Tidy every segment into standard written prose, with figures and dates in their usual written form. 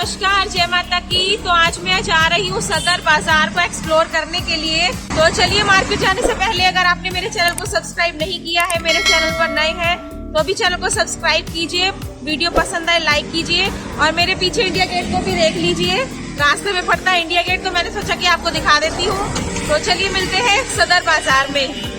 नमस्कार, जय माता की। तो आज मैं जा रही हूँ सदर बाजार को एक्सप्लोर करने के लिए। तो चलिए, मार्केट जाने से पहले अगर आपने मेरे चैनल को सब्सक्राइब नहीं किया है, मेरे चैनल पर नए हैं तो अभी चैनल को सब्सक्राइब कीजिए, वीडियो पसंद आए लाइक कीजिए और मेरे पीछे इंडिया गेट को भी देख लीजिए। रास्ते में पड़ता है इंडिया गेट, तो मैंने सोचा कि आपको दिखा देती हूँ। तो चलिए मिलते हैं सदर बाजार में।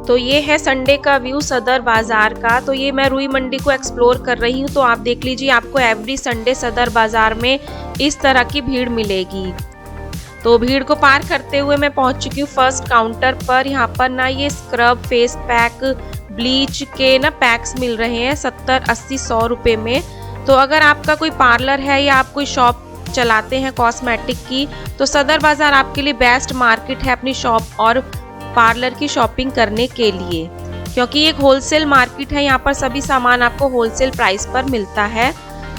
तो ये है संडे का व्यू सदर बाजार का। तो ये मैं रुई मंडी को एक्सप्लोर कर रही हूँ। तो आप देख लीजिए, आपको एवरी संडे सदर बाजार में इस तरह की भीड़ मिलेगी। तो भीड़ को पार करते हुए मैं पहुँच चुकी हूँ फर्स्ट काउंटर पर। यहाँ पर ना ये स्क्रब, फेस पैक, ब्लीच के ना पैक्स मिल रहे हैं 70, 80, 100 रुपये में। तो अगर आपका कोई पार्लर है या आप कोई शॉप चलाते हैं कॉस्मेटिक की, तो सदर बाजार आपके लिए बेस्ट मार्केट है अपनी शॉप और पार्लर की शॉपिंग करने के लिए, क्योंकि एक होलसेल मार्केट है। यहाँ पर सभी सामान आपको होलसेल प्राइस पर मिलता है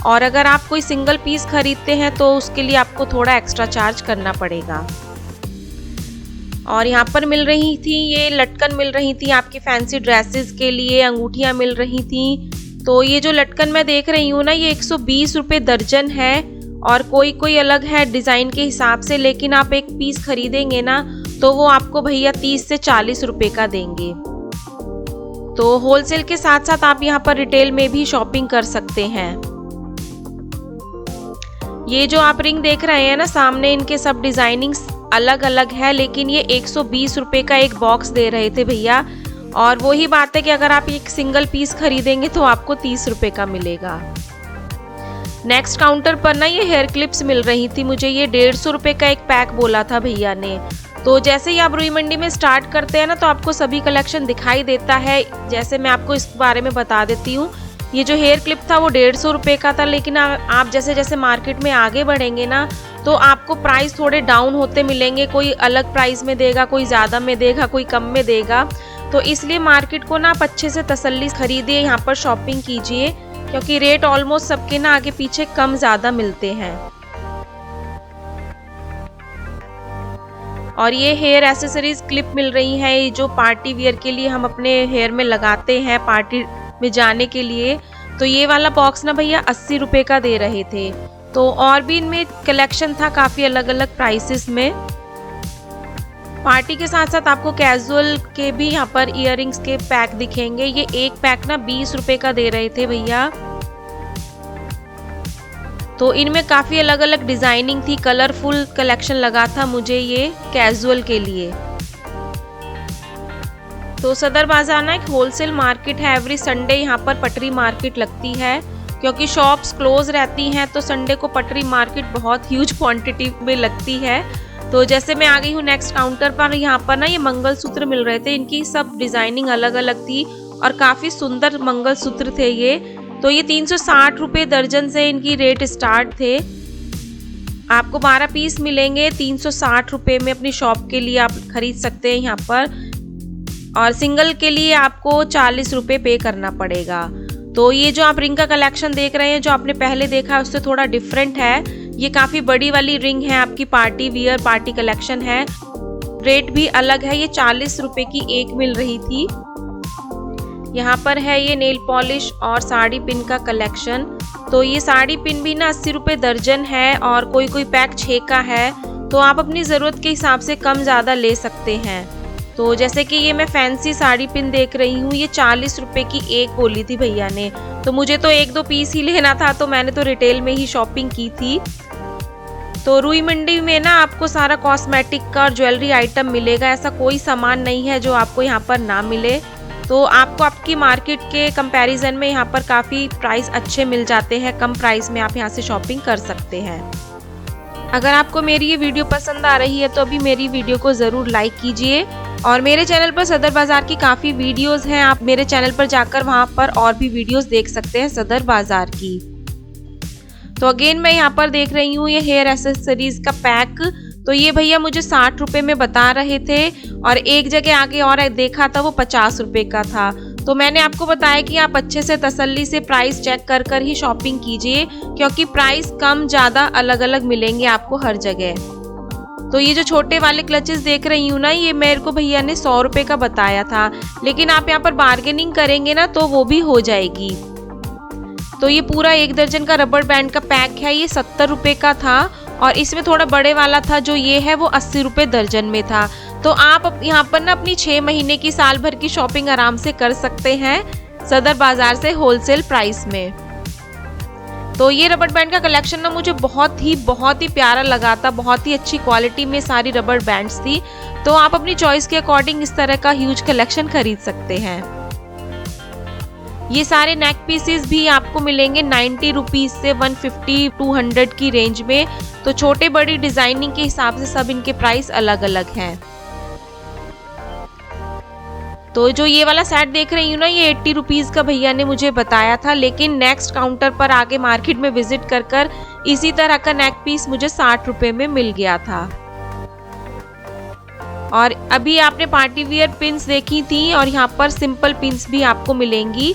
और अगर आप कोई सिंगल पीस खरीदते हैं तो उसके लिए आपको थोड़ा एक्स्ट्रा चार्ज करना पड़ेगा। और यहाँ पर मिल रही थी ये लटकन मिल रही थी आपकी फैंसी ड्रेसेस के लिए, अंगूठियाँ मिल रही थी। तो ये जो लटकन मैं देख रही हूँ ना, ये 120 रुपये दर्जन है और कोई अलग है डिज़ाइन के हिसाब से, लेकिन आप एक पीस खरीदेंगे ना तो वो आपको भैया 30 से 40 रुपए का देंगे। तो होलसेल के साथ साथ आप यहाँ पर रिटेल में भी शॉपिंग कर सकते हैं। ये जो आप रिंग देख रहे हैं ना सामने, इनके सब डिजाइनिंग अलग अलग है, लेकिन ये 120 रुपए का एक बॉक्स दे रहे थे भैया। और वही बात है कि अगर आप एक सिंगल पीस खरीदेंगे तो आपको 30 रुपए का मिलेगा। नेक्स्ट काउंटर पर ना ये हेयर क्लिप्स मिल रही थी मुझे। ये 150 रुपए का एक पैक बोला था भैया ने। तो जैसे ही आप रुई मंडी में स्टार्ट करते हैं ना, तो आपको सभी कलेक्शन दिखाई देता है। जैसे मैं आपको इस बारे में बता देती हूँ। ये जो हेयर क्लिप था वो 150 रुपये का था, लेकिन आप जैसे जैसे मार्केट में आगे बढ़ेंगे ना, तो आपको प्राइस थोड़े डाउन होते मिलेंगे। कोई अलग प्राइस में देगा, कोई ज़्यादा में देगा, कोई कम में देगा। तो इसलिए मार्केट को ना आप अच्छे से तसल्ली खरीदिए, यहाँ पर शॉपिंग कीजिए, क्योंकि रेट ऑलमोस्ट सबके ना आगे पीछे कम ज़्यादा मिलते हैं। और ये हेयर एसेसरीज क्लिप मिल रही है, जो पार्टी वियर के लिए हम अपने हेयर में लगाते हैं पार्टी में जाने के लिए। तो ये वाला बॉक्स ना भैया 80 रुपये का दे रहे थे। तो और भी इनमें कलेक्शन था काफ़ी अलग अलग प्राइसेस में। पार्टी के साथ साथ आपको कैजुअल के भी यहाँ पर इयररिंग्स के पैक दिखेंगे। ये एक पैक ना 20 रुपये का दे रहे थे भैया। तो इनमें काफ़ी अलग अलग डिज़ाइनिंग थी, कलरफुल कलेक्शन लगा था मुझे ये कैजुअल के लिए। तो सदर बाजार ना एक होलसेल मार्केट है। एवरी संडे यहाँ पर पटरी मार्केट लगती है, क्योंकि शॉप्स क्लोज रहती हैं। तो संडे को पटरी मार्केट बहुत ह्यूज क्वांटिटी में लगती है। तो जैसे मैं आ गई हूँ नेक्स्ट काउंटर पर, यहाँ पर ना ये मंगलसूत्र मिल रहे थे। इनकी सब डिज़ाइनिंग अलग अलग थी और काफ़ी सुंदर मंगलसूत्र थे ये। तो ये 360 रुपये दर्जन से इनकी रेट स्टार्ट थे। आपको 12 पीस मिलेंगे 360 रुपये में। अपनी शॉप के लिए आप खरीद सकते हैं यहाँ पर, और सिंगल के लिए आपको 40 रुपये पे करना पड़ेगा। तो ये जो आप रिंग का कलेक्शन देख रहे हैं, जो आपने पहले देखा है उससे थोड़ा डिफरेंट है। ये काफ़ी बड़ी वाली रिंग है, आपकी पार्टी वियर पार्टी कलेक्शन है। रेट भी अलग है। ये 40 रुपये की एक मिल रही थी। यहाँ पर है ये नेल पॉलिश और साड़ी पिन का कलेक्शन। तो ये साड़ी पिन भी ना 80 रुपये दर्जन है और कोई पैक 6 का है। तो आप अपनी ज़रूरत के हिसाब से कम ज़्यादा ले सकते हैं। तो जैसे कि ये मैं फैंसी साड़ी पिन देख रही हूँ, ये 40 रुपये की एक बोली थी भैया ने। तो मुझे तो 1-2 पीस ही लेना था, तो मैंने तो रिटेल में ही शॉपिंग की थी। तो रुई मंडी में ना आपको सारा कॉस्मेटिक का और ज्वेलरी आइटम मिलेगा। ऐसा कोई सामान नहीं है जो आपको यहाँ पर ना मिले। तो आपको आपकी मार्केट के कंपैरिजन में यहाँ पर काफ़ी प्राइस अच्छे मिल जाते हैं। कम प्राइस में आप यहाँ से शॉपिंग कर सकते हैं। अगर आपको मेरी ये वीडियो पसंद आ रही है तो अभी मेरी वीडियो को ज़रूर लाइक कीजिए। और मेरे चैनल पर सदर बाज़ार की काफ़ी वीडियोस हैं, आप मेरे चैनल पर जाकर वहाँ पर और भी वीडियोस देख सकते हैं सदर बाज़ार की। तो अगेन मैं यहाँ पर देख रही हूँ ये हेयर एसेसरीज का पैक। तो ये भैया मुझे 60 रुपये में बता रहे थे और एक जगह आगे और देखा था वो 50 रुपये का था। तो मैंने आपको बताया कि आप अच्छे से तसल्ली से प्राइस चेक कर कर ही शॉपिंग कीजिए, क्योंकि प्राइस कम ज़्यादा अलग अलग मिलेंगे आपको हर जगह। तो ये जो छोटे वाले क्लचेस देख रही हूँ ना, ये मेरे को भैया ने 100 रुपये का बताया था, लेकिन आप यहाँ पर बार्गेनिंग करेंगे ना तो वो भी हो जाएगी। तो ये पूरा 1 दर्जन का रबर बैंड का पैक है, ये 70 रुपये का था और इसमें थोड़ा बड़े वाला था जो ये है वो 80 रुपये दर्जन में था। तो आप यहाँ पर ना अपनी 6 महीने की साल भर की शॉपिंग आराम से कर सकते हैं सदर बाजार से होलसेल प्राइस में। तो ये रबर बैंड का कलेक्शन ना मुझे बहुत ही प्यारा लगा था, बहुत ही अच्छी क्वालिटी में सारी रबर बैंड्स थी। तो आप अपनी चॉइस के अकॉर्डिंग इस तरह का ह्यूज कलेक्शन खरीद सकते हैं। ये सारे नेक पीसेस भी आपको मिलेंगे 90 रुपीज से 150-200 की रेंज में। तो छोटे बड़ी डिजाइनिंग के हिसाब से सब इनके प्राइस अलग अलग हैं। तो जो ये वाला सेट देख रही हूँ ना, ये 80 रुपीज का भैया ने मुझे बताया था, लेकिन नेक्स्ट काउंटर पर आके मार्केट में विजिट कर इसी तरह का नेक पीस मुझे 60 रुपए में मिल गया था। और अभी आपने पार्टी वियर पिन्स देखी थी और यहाँ पर सिंपल पिन्स भी आपको मिलेंगी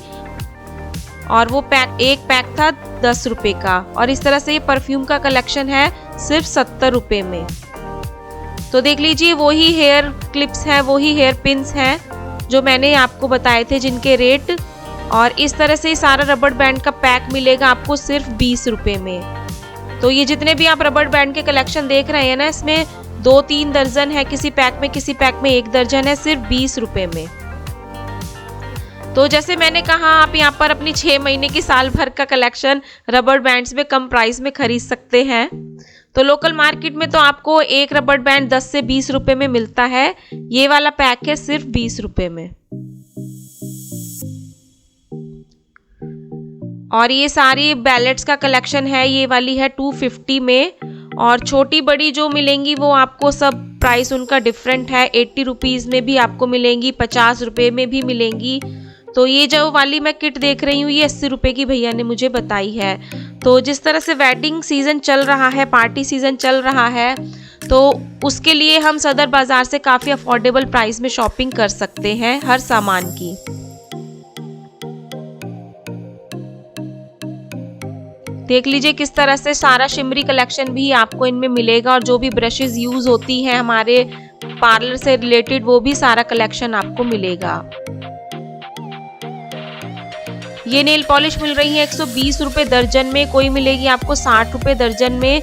और वो एक पैक था 10 रुपए का। और इस तरह से ये परफ्यूम का कलेक्शन है सिर्फ 70 रुपए में। तो देख लीजिए वही हेयर क्लिप्स हैं, वही हेयर पिन्स हैं जो मैंने आपको बताए थे जिनके रेट। और इस तरह से सारा रबर बैंड का पैक मिलेगा आपको सिर्फ 20 रुपए में। तो ये जितने भी आप रबर बैंड के कलेक्शन देख रहे हैं ना, इसमें 2-3 दर्जन है किसी पैक में, किसी पैक में 1 दर्जन है, सिर्फ 20 रुपए में। तो जैसे मैंने कहा, आप यहाँ पर अपनी 6 महीने की साल भर का कलेक्शन रबर बैंड्स में कम प्राइस में खरीद सकते हैं। तो लोकल मार्केट में तो आपको एक रबर बैंड 10 से 20 रुपए में मिलता है, ये वाला पैक है सिर्फ 20 रुपए में। और ये सारी बैलेट्स का कलेक्शन है, ये वाली है 250 में। और छोटी बड़ी जो मिलेंगी वो आपको सब प्राइस उनका डिफरेंट है, 80 रुपीज में भी आपको मिलेंगी, 50 रुपए में भी मिलेंगी। तो ये जो वाली मैं किट देख रही हूँ ये 80 रुपए की भैया ने मुझे बताई है। तो जिस तरह से वेडिंग सीजन चल रहा है, पार्टी सीजन चल रहा है, तो उसके लिए हम सदर बाजार से काफी अफोर्डेबल प्राइस में शॉपिंग कर सकते हैं हर सामान की। देख लीजिए किस तरह से सारा शिमरी कलेक्शन भी आपको इनमें मिलेगा और जो भी ब्रशेस यूज होती हैं हमारे पार्लर से रिलेटेड वो भी सारा कलेक्शन आपको मिलेगा। ये नेल पॉलिश मिल रही है 120 रुपए दर्जन में, कोई मिलेगी आपको 60 रुपए दर्जन में।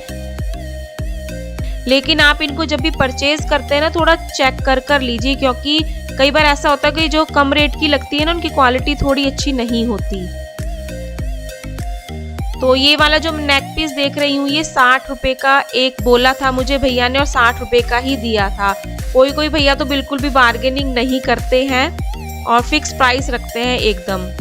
लेकिन आप इनको जब भी परचेज करते हैं ना, थोड़ा चेक कर लीजिए, क्योंकि कई बार ऐसा होता है कि जो कम रेट की लगती है ना, उनकी क्वालिटी थोड़ी अच्छी नहीं होती। तो ये वाला जो नेक पीस देख रही हूँ, ये 60 रुपए का एक बोला था मुझे भैया ने और 60 रुपए का ही दिया था। कोई भैया तो बिल्कुल भी बार्गेनिंग नहीं करते हैं और फिक्स प्राइस रखते हैं एकदम।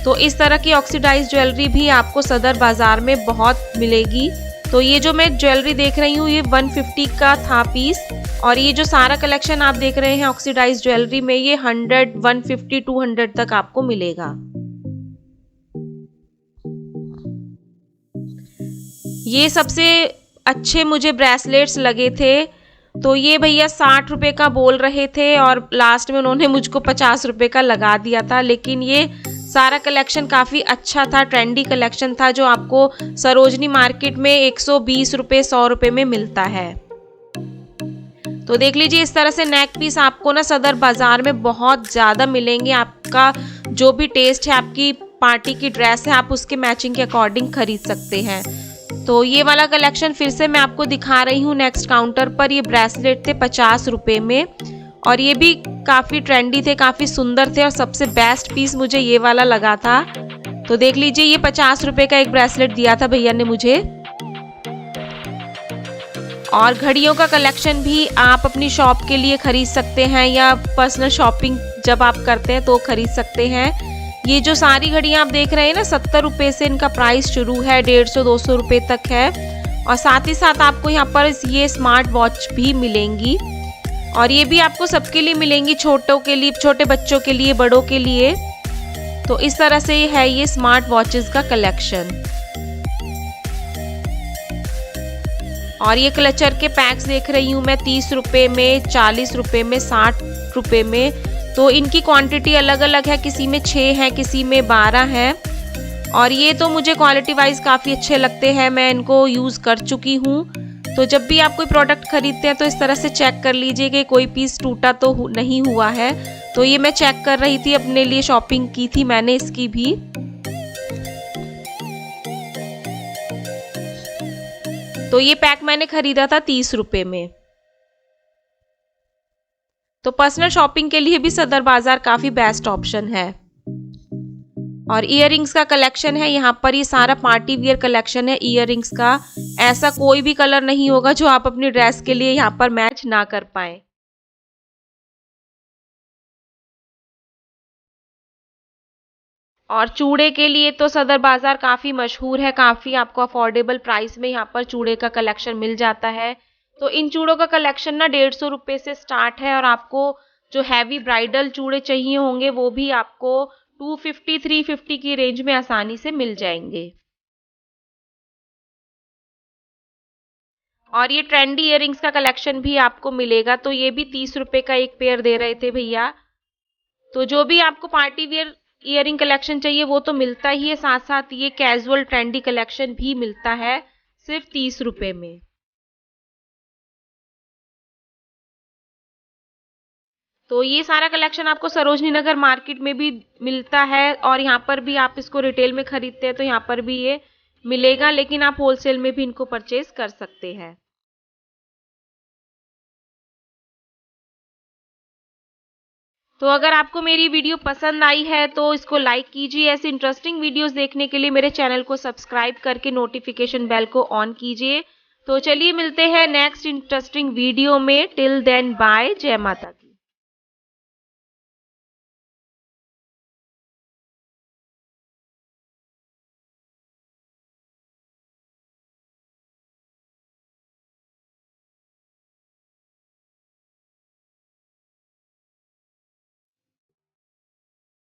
तो इस तरह की ऑक्सीडाइज ज्वेलरी भी आपको सदर बाजार में बहुत मिलेगी। तो ये जो मैं ज्वेलरी देख रही हूँ ये 150 का था पीस, और ये जो सारा कलेक्शन आप देख रहे हैं ऑक्सीडाइज ज्वेलरी में, ये 100, 150, 200 तक आपको मिलेगा। ये सबसे अच्छे मुझे ब्रेसलेट्स लगे थे। तो ये भैया 60 रुपए का बोल रहे थे और लास्ट में उन्होंने मुझको 50 रुपए का लगा दिया था। लेकिन ये सारा कलेक्शन काफ़ी अच्छा था, ट्रेंडी कलेक्शन था, जो आपको सरोजनी मार्केट में 120 रुपए 100 रुपए में मिलता है। तो देख लीजिए इस तरह से नेक पीस आपको ना सदर बाजार में बहुत ज़्यादा मिलेंगे। आपका जो भी टेस्ट है, आपकी पार्टी की ड्रेस है, आप उसके मैचिंग के अकॉर्डिंग खरीद सकते हैं। तो ये वाला कलेक्शन फिर से मैं आपको दिखा रही हूँ नेक्स्ट काउंटर पर। ये ब्रेसलेट थे 50 रुपए में और ये भी काफ़ी ट्रेंडी थे, काफ़ी सुंदर थे और सबसे बेस्ट पीस मुझे ये वाला लगा था। तो देख लीजिए ये 50 रुपए का एक ब्रेसलेट दिया था भैया ने मुझे। और घड़ियों का कलेक्शन भी आप अपनी शॉप के लिए खरीद सकते हैं या पर्सनल शॉपिंग जब आप करते हैं तो खरीद सकते हैं। ये जो सारी घड़ियां आप देख रहे हैं ना, 70 रुपए से इनका प्राइस शुरू है, 150-200 रुपए तक है। और साथ ही साथ आपको यहाँ पर ये स्मार्ट वॉच भी मिलेंगी और ये भी आपको सबके लिए मिलेंगी, छोटों के लिए, छोटे बच्चों के लिए, बड़ों के लिए। तो इस तरह से है ये स्मार्ट वॉचेस का कलेक्शन। और ये क्लचर के पैक्स देख रही हूँ मैं 30 रुपए में, 40 रुपए में, 60 रुपए में। तो इनकी क्वांटिटी अलग अलग है, किसी में 6 है, किसी में 12 है। और ये तो मुझे क्वालिटी वाइज काफ़ी अच्छे लगते हैं, मैं इनको यूज़ कर चुकी हूँ। तो जब भी आप कोई प्रोडक्ट खरीदते हैं तो इस तरह से चेक कर लीजिए कि कोई पीस टूटा तो नहीं हुआ है। तो ये मैं चेक कर रही थी, अपने लिए शॉपिंग की थी मैंने इसकी भी। तो ये पैक मैंने खरीदा था 30 रुपए में। तो पर्सनल शॉपिंग के लिए भी सदर बाजार काफी बेस्ट ऑप्शन है। और इयररिंग्स का कलेक्शन है यहाँ पर, ये सारा पार्टी वियर कलेक्शन है इयररिंग्स का। ऐसा कोई भी कलर नहीं होगा जो आप अपनी ड्रेस के लिए यहाँ पर मैच ना कर पाए। और चूड़े के लिए तो सदर बाजार काफी मशहूर है, काफी आपको अफोर्डेबल प्राइस में यहाँ पर चूड़े का कलेक्शन मिल जाता है। तो इन चूड़ों का कलेक्शन ना 150 रुपए से स्टार्ट है, और आपको जो हैवी ब्राइडल चूड़े चाहिए होंगे वो भी आपको 250-350 की रेंज में आसानी से मिल जाएंगे। और ये ट्रेंडी इयररिंग्स का कलेक्शन भी आपको मिलेगा, तो ये भी 30 रुपए का एक पेयर दे रहे थे भैया। तो जो भी आपको पार्टी वियर इयररिंग कलेक्शन चाहिए वो तो मिलता ही है, साथ साथ ये कैजुअल ट्रेंडी कलेक्शन भी मिलता है सिर्फ 30 रुपए में। तो ये सारा कलेक्शन आपको सरोजनी नगर मार्केट में भी मिलता है, और यहाँ पर भी आप इसको रिटेल में खरीदते हैं तो यहाँ पर भी ये मिलेगा, लेकिन आप होलसेल में भी इनको परचेज कर सकते हैं। तो अगर आपको मेरी वीडियो पसंद आई है तो इसको लाइक कीजिए। ऐसे इंटरेस्टिंग वीडियोस देखने के लिए मेरे चैनल को सब्सक्राइब करके नोटिफिकेशन बेल को ऑन कीजिए। तो चलिए मिलते हैं नेक्स्ट इंटरेस्टिंग वीडियो में। टिल देन बाय, जय माता दी।